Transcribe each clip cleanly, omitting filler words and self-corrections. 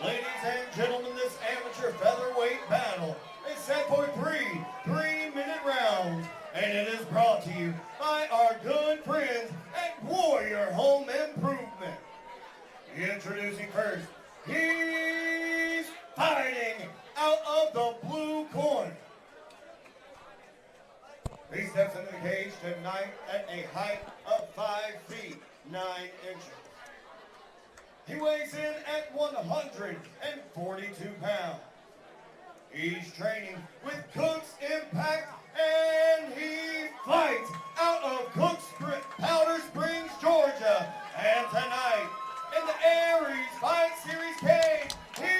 Ladies and gentlemen, this amateur featherweight battle is set for three 3-minute rounds, and it is brought to you by our good friends at Warrior Home Improvement. Introducing first, he's fighting out of the blue corner. He steps into the cage tonight at a height of 5 feet 9 inches. He weighs in at 142 pounds. He's training with Cook's Impact, and he fights out of Powder Springs, Georgia. And tonight, in the Aries Fight Series cage, he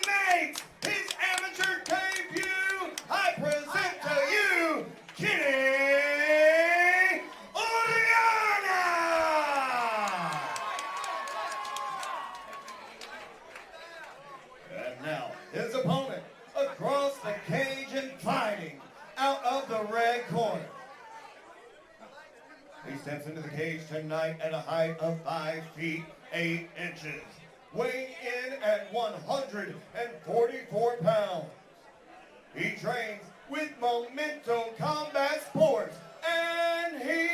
makes his amateur debut. I present to you, Orellana! And now, his opponent, across the cage and fighting out of the red corner. He steps into the cage tonight at a height of 5 feet 8 inches, weighing in at 144 pounds. He trains with Memento Combat Sports, and he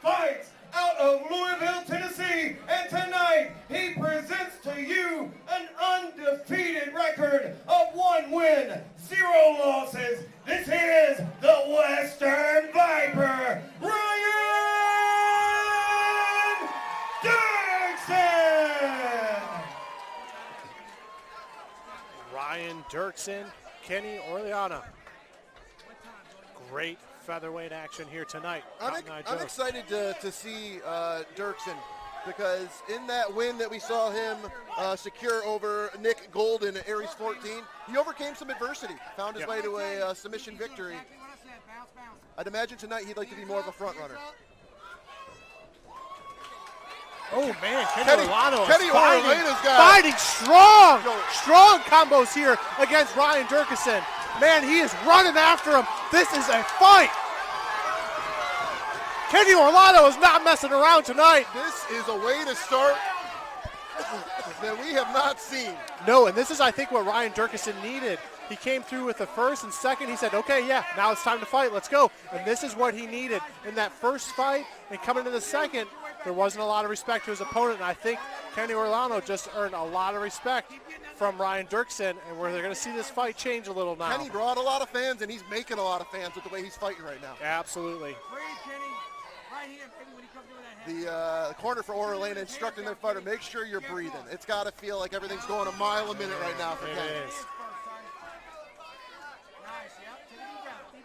fights out of Louisville, Tennessee. And tonight, he presents to you an undefeated record of 1 win, 0 losses. This is the Western Viper, Ryan Dirksen! Ryan Dirksen, Kenny Orellana. Great featherweight action here tonight. I'm excited to see Dirksen, because in that win that we saw him secure over Nick Golden at Aries 14, he overcame some adversity, found his way to a submission victory. I'd imagine tonight he'd like to be more of a front runner. Oh man, Kenny Orellana is fighting strong combos here against Ryan Dirksen. Man, he is running after him. This is a fight. Kenny Orellana is not messing around tonight. This is a way to start that we have not seen. No, and this is, I think, what Ryan Dirksen needed. He came through with the first and second. He said, okay, yeah, now it's time to fight. Let's go. And this is what he needed in that first fight. And coming to the second, there wasn't a lot of respect to his opponent. And I think Kenny Orellana just earned a lot of respect from Ryan Dirksen, and where they're going to see this fight change a little now. Kenny brought a lot of fans, and he's making a lot of fans with the way he's fighting right now. Absolutely. The corner for Orellana instructing their fighter, make sure you're breathing. It's got to feel like everything's going a mile a minute right now for Kenny. It is.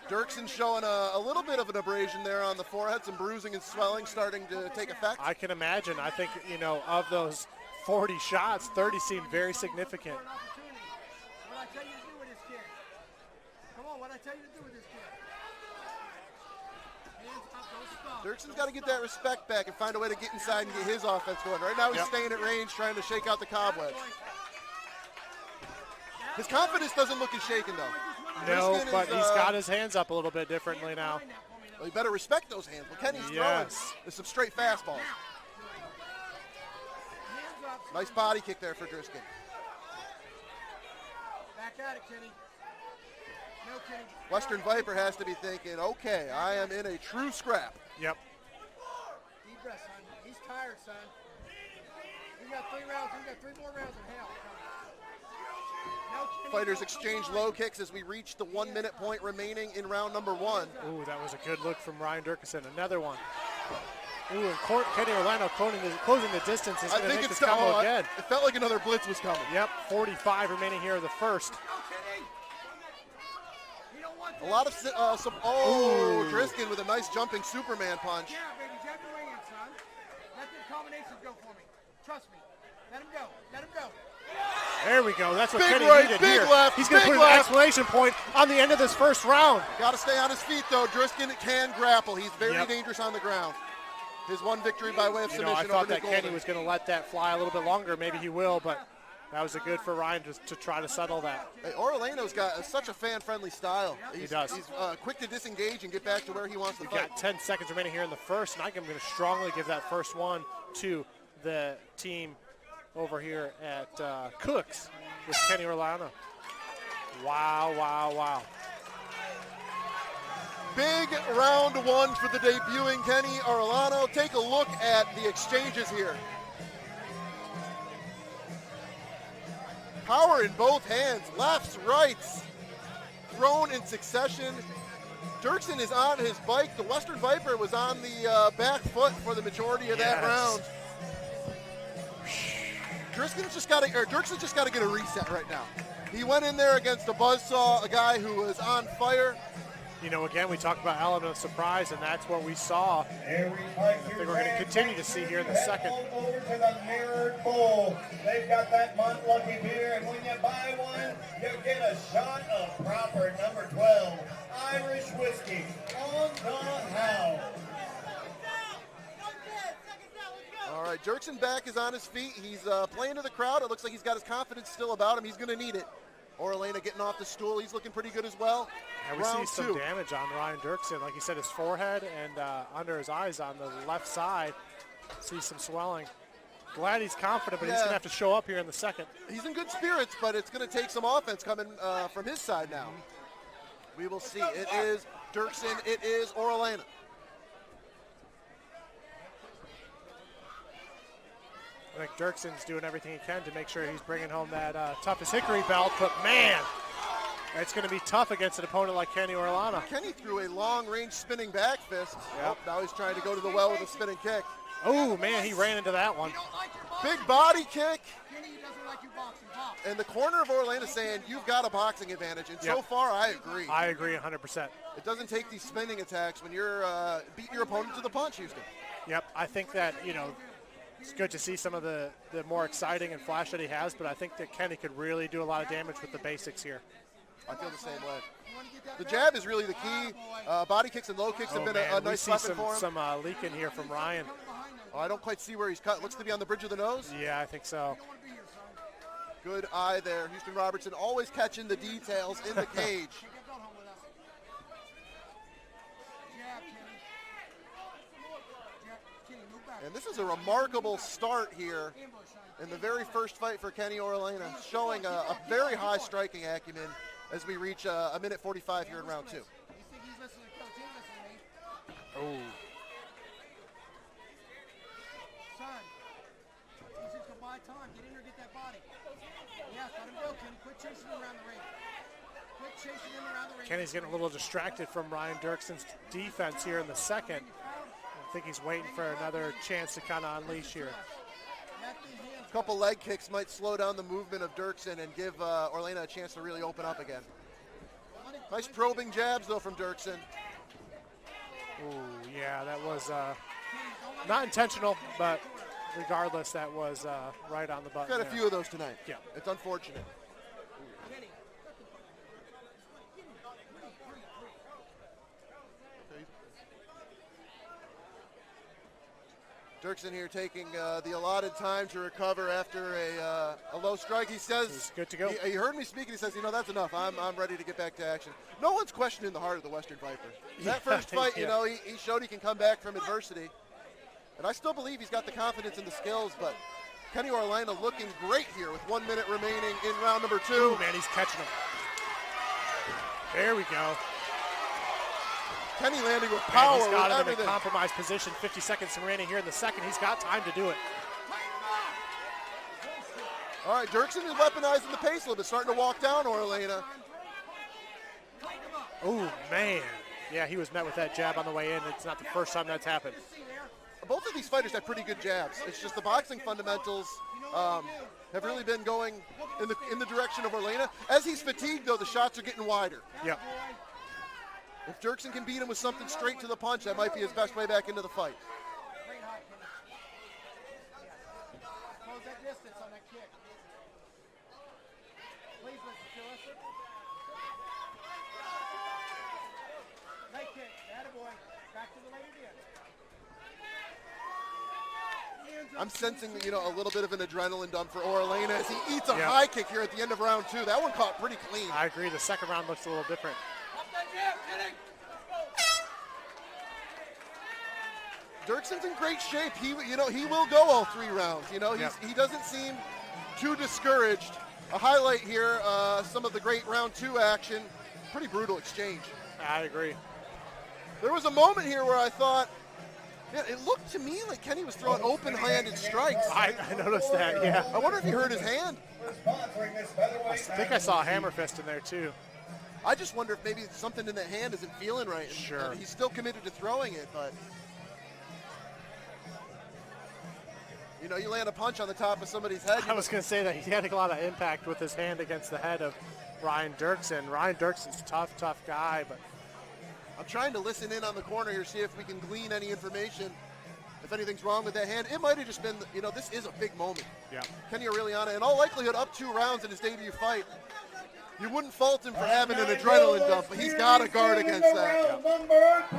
Dirksen showing a little bit of an abrasion there on the forehead, some bruising and swelling starting to take effect. I can imagine. I think, of those 40 shots, 30 seemed very significant. What I tell you to do with this kid. Come on, what I tell you to do with this kid. Hands up, don't stop. Dirksen's got to get that respect back and find a way to get inside and get his offense going. Right now he's staying at range, trying to shake out the cobwebs. His confidence doesn't look as shaken, though. No, but he's got his hands up a little bit differently now. Well, you better respect those hands. Well, Kenny's throwing some straight fastballs. Nice body kick there for Dirksen. Back at it, Kenny. No, Kenny. Western Viper has to be thinking, okay, I am in a true scrap. Yep. Deep breath, son. He's tired, son. We got 3 rounds. We got 3 more rounds of hell. No, Kenny, Fighters exchange low kicks as we reach the 1 minute point remaining in round number 1. Ooh, that was a good look from Ryan Dirksen. Another one. Ooh, and Kenny Orellana closing the distance is going to make this combo again. It felt like another blitz was coming. Yep, 45 remaining here in the first. A lot of Dirksen with a nice jumping Superman punch. Yeah, baby, jab your way in, son. Let the combinations go for me. Trust me. Let him go. Let him go. There we go. That's what Big Kenny right, needed big here. left, He's going to big put an left. exclamation point on the end of this first round. Got to stay on his feet, though. Dirksen can grapple. He's very dangerous on the ground. His one victory by way of submission I thought over Nick that Kenny Golden. was going to let that fly a little bit longer. Maybe he will, but that was a good for Ryan to try to settle that. Hey, Orellana's got such a fan-friendly style. He does. He's quick to disengage and get back to where he wants to We've fight. got 10 seconds remaining here in the first, and I'm going to strongly give that first one to the team over here at Cooks with Kenny Orellana. Wow, wow, wow. Big round one for the debuting Kenny Orellana. Take a look at the exchanges here. Power in both hands, lefts, rights, thrown in succession. Dirksen is on his bike. The Western Viper was on the back foot for the majority of that round. Dirksen's just got to get a reset right now. He went in there against a buzzsaw, a guy who was on fire. You know, again, we talked about element of surprise, and that's what we saw. I think we're going to continue to see here in the second. Over to the mirrored bowl. They've got that Mont Lucky beer, and when you buy one, you get a shot of proper number 12 Irish whiskey on the house. All right, Dirksen back is on his feet. He's playing to the crowd. It looks like he's got his confidence still about him. He's going to need it. Orellana getting off the stool. He's looking pretty good as well. And we see some damage on Ryan Dirksen. Like you said, his forehead and under his eyes on the left side. See some swelling. Glad he's confident, but he's going to have to show up here in the second. He's in good spirits, but it's going to take some offense coming from his side now. We will see. It is Dirksen. It is Orellana. I think Dirksen's doing everything he can to make sure he's bringing home that toughest hickory belt, but man, it's going to be tough against an opponent like Kenny Orellana. Kenny threw a long-range spinning back fist. Yep. Oh, now he's trying to go to the well with a spinning kick. Oh, man, he ran into that one. Big body kick. And the corner of Orellana saying, you've got a boxing advantage. And so far, I agree. I agree 100%. It doesn't take these spinning attacks when you're beating your opponent to the punch, Houston. Yep, I think that, you know, it's good to see some of the more exciting and flash that he has, but I think that Kenny could really do a lot of damage with the basics here. I feel the same way. The jab is really the key. Body kicks and low kicks have been a nice weapon for him. Some leaking here from Ryan. Oh, I don't quite see where he's cut. Looks to be on the bridge of the nose. Yeah, I think so. Good eye there. Houston Robertson always catching the details in the cage. And this is a remarkable start here in the very first fight for Kenny Orellana, showing a very high striking acumen as we reach a minute 45 here in round two. Oh. Son, he's just gonna buy time. Get in there, get that body. Yes, let him go, Kenny. Quit chasing him around the ring. Quit chasing him around the ring. Kenny's getting a little distracted from Ryan Dirksen's defense here in the second. I think he's waiting for another chance to kind of unleash here. A couple leg kicks might slow down the movement of Dirksen and give Orellana a chance to really open up again. Nice probing jabs, though, from Dirksen. Ooh, yeah, that was not intentional, but regardless, that was right on the button. Got a few of those tonight. Yeah. It's unfortunate. Dirksen here taking the allotted time to recover after a low strike. He says, he's good to go. He heard me speaking. He says, you know, that's enough. I'm ready to get back to action. No one's questioning the heart of the Western Viper. That first fight, you know, he showed he can come back from adversity. And I still believe he's got the confidence and the skills, but Kenny Orellana looking great here with 1 minute remaining in round number two. Ooh, man, he's catching him. There we go. Kenny landing with power. He's got him everything. in a compromised position. 50 seconds remaining here in the second. He's got time to do it. All right, Dirksen is weaponizing the pace a little bit, starting to walk down Orellana. Oh, man. Yeah, he was met with that jab on the way in. It's not the first time that's happened. Both of these fighters have pretty good jabs. It's just the boxing fundamentals have really been going in the direction of Orellana. As he's fatigued, though, the shots are getting wider. Yep. If Dirksen can beat him with something straight to the punch, that might be his best way back into the fight. Close that distance on that kick. Please, Mr. Phillips. Leg kick. Attaboy. Back to the lady again. I'm sensing, you know, a little bit of an adrenaline dump for Orellana as he eats a high kick here at the end of round two. That one caught pretty clean. I agree. The second round looks a little different. Dirksen's in great shape. He will go all 3 rounds. He doesn't seem too discouraged. A highlight here, some of the great round 2 action. Pretty brutal exchange. I agree. There was a moment here where I thought, it looked to me like Kenny was throwing open-handed strikes. I noticed that, yeah. I wonder if he hurt his hand. I think I saw a hammer fist in there, too. I just wonder if maybe something in the hand isn't feeling right. Sure. He's still committed to throwing it, but you land a punch on the top of somebody's head. I was going to say that he had a lot of impact with his hand against the head of Ryan Dirksen. Ryan Dirksen's a tough guy, but I'm trying to listen in on the corner here, see if we can glean any information, if anything's wrong with that hand. It might have just been, this is a big moment. Yeah. Kenny Orellana, in all likelihood, up 2 rounds in his debut fight. You wouldn't fault him for having an adrenaline dump, but he's got to guard against that. Number 3.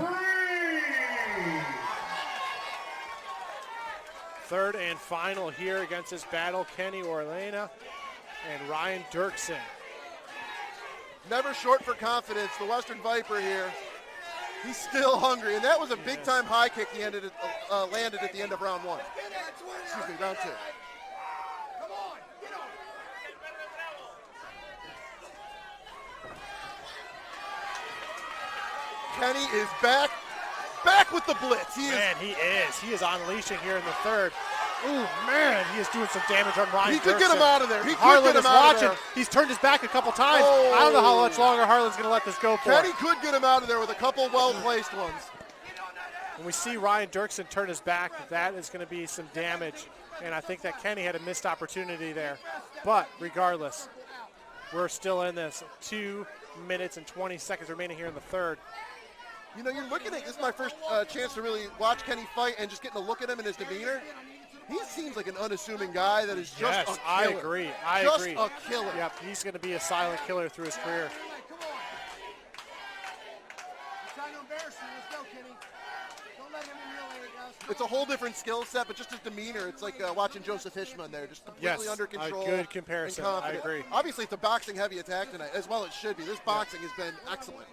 Third and final here against this battle, Kenny Orellana and Ryan Dirksen. Never short for confidence, the Western Viper here. He's still hungry, and that was a big-time high kick he landed at the end of round 1. Excuse me, round 2. Kenny is back with the blitz. He is unleashing here in the third. Ooh, man, he is doing some damage on Ryan Dirksen. He could get him out of there. Harlan is watching. He's turned his back a couple times. Oh. I don't know how much longer Harlan's going to let this go for. Kenny could get him out of there with a couple well-placed ones. When we see Ryan Dirksen turn his back, that is going to be some damage. And I think that Kenny had a missed opportunity there. But regardless, we're still in this. 2 minutes and 20 seconds remaining here in the third. You're looking at, this is my first chance to really watch Kenny fight and just getting a look at him and his demeanor. He seems like an unassuming guy that is just a killer. I agree. Just a killer. Yep, he's going to be a silent killer through his career. It's a whole different skill set, but just his demeanor, it's like watching Joseph Hishman there, just completely under control. A good comparison. I agree. Obviously, it's a boxing-heavy attack tonight, as well it should be. This boxing has been excellent.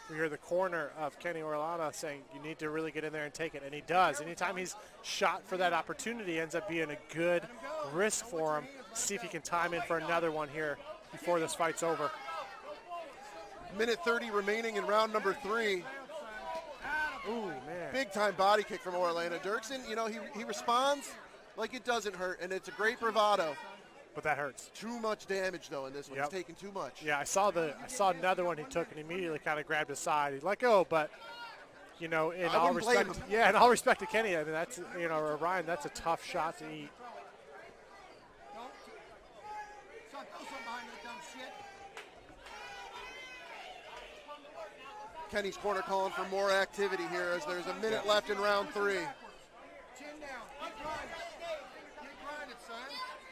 We hear the corner of Kenny Orellana saying, you need to really get in there and take it, and he does. Anytime he's shot for that opportunity, ends up being a good risk for him. See if he can time in for another one here before this fight's over. Minute 30 remaining in round number 3. Ooh, man. Big-time body kick from Orellana. Dirksen, he responds like it doesn't hurt, and it's a great bravado. But that hurts. Too much damage, though, in this one. He's taking too much. Yeah, I saw another one he took and immediately kind of grabbed his side. He let go, but, in all respect to Kenny, I mean, that's, or Ryan, that's a tough shot to eat. Kenny's corner calling for more activity here as there's a minute left in round 3.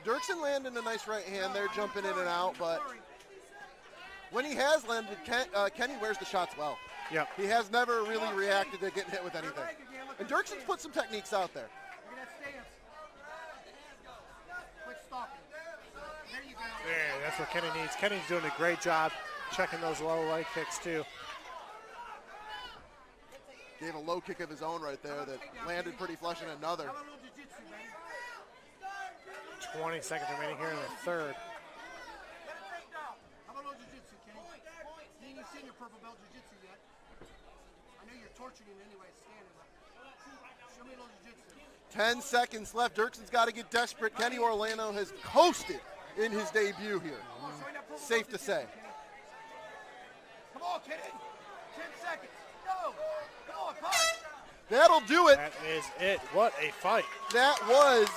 Dirksen landing a nice right hand there, jumping in and out, but when he has landed, Kenny wears the shots well. Yep. He has never really reacted to getting hit with anything. And Dirksen's put some techniques out there. Yeah, that's what Kenny needs. Kenny's doing a great job checking those low leg kicks, too. Gave a low kick of his own right there that landed pretty flush in another. 20 seconds remaining here in the third. How about a little jiu-jitsu, Kenny? You ain't even seen your purple belt jiu-jitsu yet. I know you're torturing him anyway, standing up. Show me a little jiu-jitsu. 10 seconds left. Dirksen's got to get desperate. Kenny Orellana has coasted in his debut here. Safe to say. Come on, Kenny. 10 seconds. Go. Come on, punch. That'll do it. That is it. What a fight. That was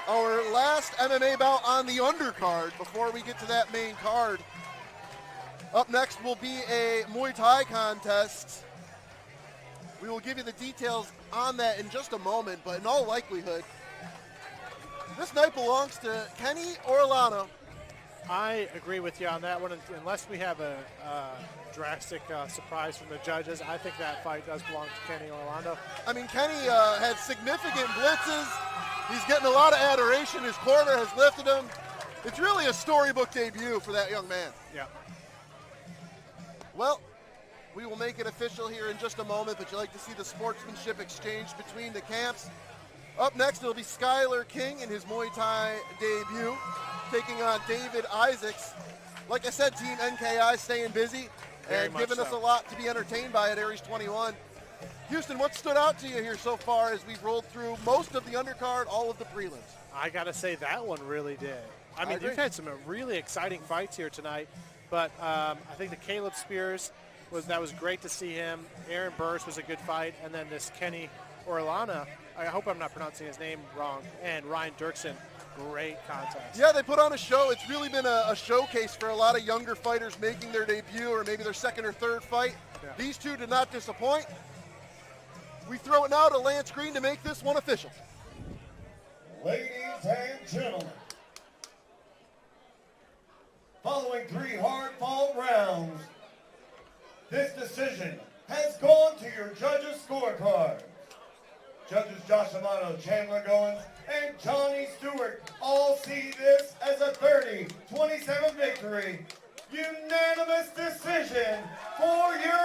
our last MMA bout on the undercard before we get to that main card. Up next will be a Muay Thai contest. We will give you the details on that in just a moment, but in all likelihood, this night belongs to Kenny Orellana. I agree with you on that one. Unless we have a drastic surprise from the judges, I think that fight does belong to Kenny Orellana. I mean, Kenny had significant blitzes. He's getting a lot of adoration. His corner has lifted him. It's really a storybook debut for that young man. Yeah. Well, We will make it official here in just a moment, but you like to see the sportsmanship exchange between the camps. Up next, it'll be Skylar King in his Muay Thai debut, taking on David Isaacs. Like I said, Team NKI staying busy and giving us a lot to be entertained by at Aries 21. Houston, what stood out to you here so far as we've rolled through most of the undercard, all of the prelims? I got to say that one really did. I mean, agree. you've had some really exciting fights here tonight, but I think the Caleb Spears, that was great to see him. Aaron Burris was a good fight, and then this Kenny Orellana, I hope I'm not pronouncing his name wrong, and Ryan Dirksen, great contest. Yeah, they put on a show. It's really been a showcase for a lot of younger fighters making their debut or maybe their second or third fight. Yeah. These two did not disappoint. We throw it now to Lance Green to make this one official. Ladies and gentlemen, following 3 hard-fought rounds, this decision has gone to your judges' scorecard. Judges Josh Amano, Chandler Goins, and Johnny Stewart all see this as a 30-27 victory. Unanimous decision for your